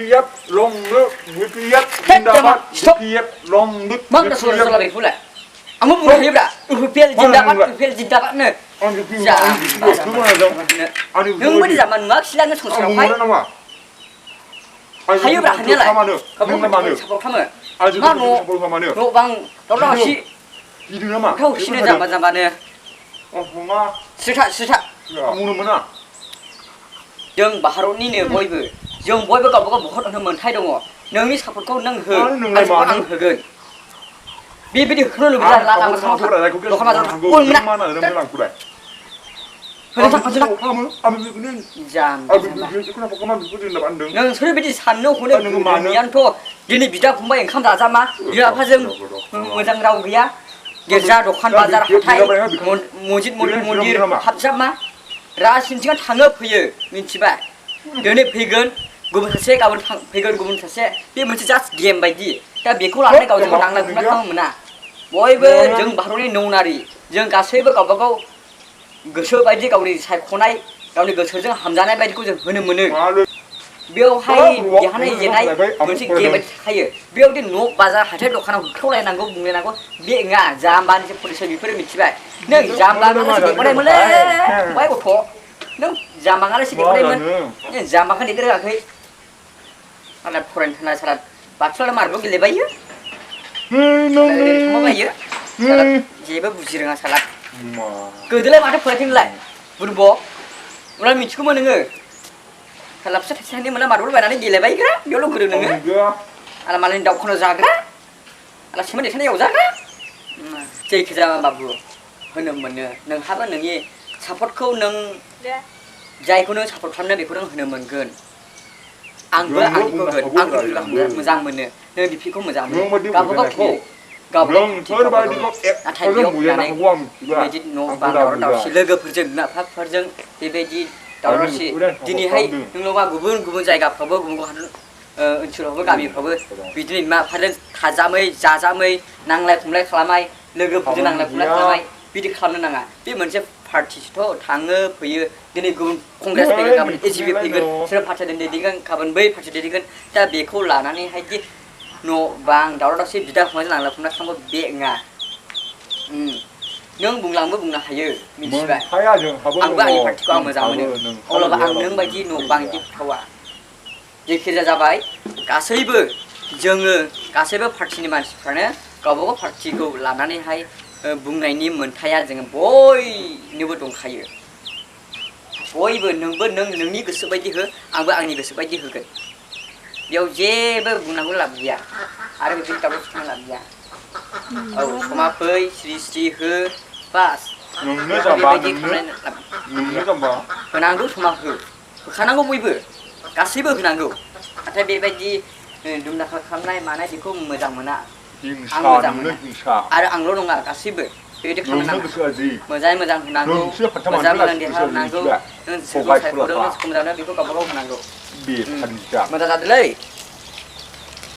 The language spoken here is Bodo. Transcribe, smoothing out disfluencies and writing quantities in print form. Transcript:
Kiep long nước Kiep Jindabat Kiep long nước Mak dah suruh salah betul lah. Amu pun hidup dah. Upil jindabat ne. Jangan. Nung beri zaman mak silang nge sosok kai. Hayu dah hanya lah. Kamu sapor kamu. Mana no bang tolong si. Kau sini zaman ne. Sita. Jeng baharu ni ne boybe. Jeng boybe kau bukan orang mentai dong. Nungni sapor kau nung he. Ang hegan. Bibi khno lu bisa la ma sama lo kama pun mana jam nang sore bidi sanno khone nian to dini bida फंबाय ओंखाम जाजामा बिमा आफाजों मोजां राव गैया गिर्जा दखान बाजार हाथाय मस्जिद मन्दिर हाबजामा रासिनथिं थाङो फैयो मिथिबाय दिनै फैगोन गुबुन सासे गाबोन फैगोन गुबुन सासे बे मोनसे जास्ट गेम बायदि दा बेखौ लानानै गावजों नांलाय खमलाय खालामनो मोना बयबो जों भारतनि नौनारि जों गासैबो गावबागाव गोसो बायदि गावनि सायख'नाय गावनि गोसोजों हामजानाय बायदिखौ जों होनो मोनो बेवहाय देरहानाय जेननाय मोनसे गेम बायदि थाखायो बेयावदि न' बाजार हाथाय दखानाव होख्रावलायनांगौ बुंलायनांगौ बे नङा जाम्बानिसो फरिसय बेफोरो मिथिबाय नों जाम्बाङालासे देखायनायमोनलै फंबाय गथ' नों जाम्बाङालासे देखायनायमोन जाम्बाखौ देखाय रोङाखै मालाय फरायनो थानाय सारा बाथुलाला मारबो गेलेबायो माबायो जेबो बुजि रोङा साला गोदोलाय माथो फरायथोंलाय बुरब उनाव मिथिगौमोन नोङो साला फिसा थाइसे थाइनै मोना मार्बल बायनानै गेलेबायग्रा बेयावल' गोदो नोङो आला मालायनि दाउखौनो जाग्रा आला सेमोन देखायनाय एवजाग्रा जायखिजाया बाबु होनो मोनो नोंहाबो नोंनि सापर्टखौ नों जायखौ नों सापर्ट खालामनो बेखौ नों होनो मोनगोन आंबो आंनिखौ होगोन आं मोजां मोनो नों बिपिखौ मोजां मोनो गावबागाव गावबागाव नाथाय बेयाव फैनानै बेबायदि न' बां दावराव दावसि लोगोफोरजों बिमा बिफाफोरजों बेबायदि दावराव दावसि दिनैहाय नोंल'बा गुबुन गुबुन जायगाफ्रावबो गुबुन गुबुन ओनसोलावबो गामिफ्रावबो बिदिनो बिमा बिफाजों थाजामै जाजामै नांलाय खमलाय खालामनाय लोगोफोरजों नांलाय खमलाय खालामनाय बिदि खालामनो नाङा बे मोनसे पार्टिसोथ' थाङो फैयो दिनै गुबुन कंग्रेस फैगोन गाबोन एजिपि फैगोन सोर पार्टि दैदेनगोन गाबोन बै पार्टि दैदेनगोन दा बेखौ लानानैहाय दि न' बां दावराव दावसि बिदा फंबायजों नांलाय खमलाय खालामो बे नङा नों बुंलांबो बुंनो हायो मिथिबाय आंबो आंनि पार्टिखौ आं मोजां मोनो अब्लाबो आं नों बायदि न' बां बिदि थावा जेखिजाया जाबाय गासैबो जोङो गासैबो पार्टिनि मानसिफ्रानो गावबागाव पार्टिखौ लानानैहाय बुंनायनि मोन्थाया जोङो बयनोबो दंखायो बयबो नोंबो नोंनि गोसो बायदि हो आंबो आंनि गोसो बायदि होगोन बेयाव जेबो बुंनांगौ लाब गैया आरो बेफोरनि दावराव सुथांनो लाब गैया औ समा फै स्रि स्रि हो बास बेबायदि होनांगौ समा होखानांगौ बयबो गासैबो होनांगौ नाथाय बेबायदि दुमदाखाल खालामनाय मानाय बेखौ मोजां मोना आं मोजां मोना आरो आंल' नङा गासैबो बेबायदि खालामनो नाङा मोजाङै मोजां होनांगौ मोजां मोजां देहा होनांगौ नों सोरखौ सायख'दों सोरखौ मोजां मोनो बेखौ गावबागाव होनांगौ मोजां जादोंलै